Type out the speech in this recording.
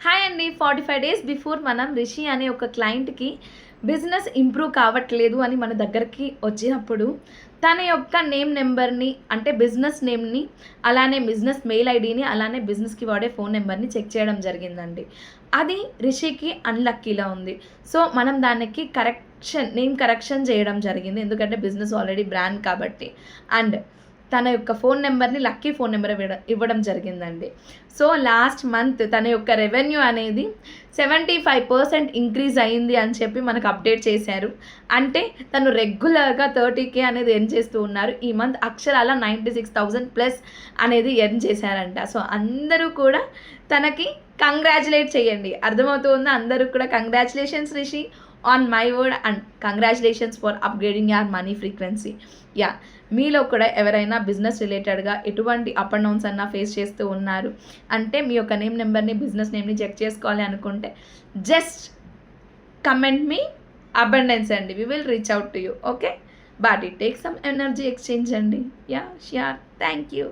Hi అండి. 45 days before మనం రిషి అనే ఒక క్లయింట్‌కి బిజినెస్ ఇంప్రూవ్ కావట్లేదు అని మన దగ్గరికి వచ్చినప్పుడు తన యొక్క నెంబర్‌ని అంటే బిజినెస్ నేమ్‌ని, అలానే బిజినెస్ మెయిల్ ఐడీని, అలానే బిజినెస్‌కి వాడే ఫోన్ నెంబర్‌ని చెక్ చేయడం జరిగిందండి. అది రిషికి అన్‌లక్కీలా ఉంది. సో, మనం దానికి నేమ్ కరెక్షన్ చేయడం జరిగింది. ఎందుకంటే బిజినెస్ ఆల్రెడీ బ్రాండ్ కాబట్టి. అండ్ తన యొక్క ఫోన్ నెంబర్‌ని లక్కీ ఫోన్ నెంబర్ ఇవ్వడం జరిగిందండి. సో, లాస్ట్ మంత్ తన యొక్క రెవెన్యూ అనేది 75% ఇంక్రీజ్ అయింది అని చెప్పి మనకు అప్డేట్ చేశారు. అంటే తను రెగ్యులర్‌గా 30,000 అనేది ఎర్న్ చేస్తూ ఉన్నారు. ఈ మంత్ అక్షరాల 96,000 ప్లస్ అనేది ఎర్న్ చేశారంట. సో, అందరూ కూడా తనకి కంగ్రాచ్యులేట్ చేయండి. అర్థమవుతుందా? అందరూ కూడా congratulations Rishi on my word and congratulations for upgrading your money frequency. మీలో కూడా ఎవరైనా బిజినెస్ రిలేటెడ్గా ఎటువంటి అప్ అండ్ డౌన్స్ అన్నా ఫేస్ చేస్తూ ఉన్నారు అంటే మీ యొక్క నెంబర్ని, బిజినెస్ నేమ్ని చెక్ చేసుకోవాలి అనుకుంటే జస్ట్ కమెంట్ మీ అబండెన్స్ అండి. We will reach out to you. Okay, but it take some energy exchange అండి. ష్యూర్. Thank you.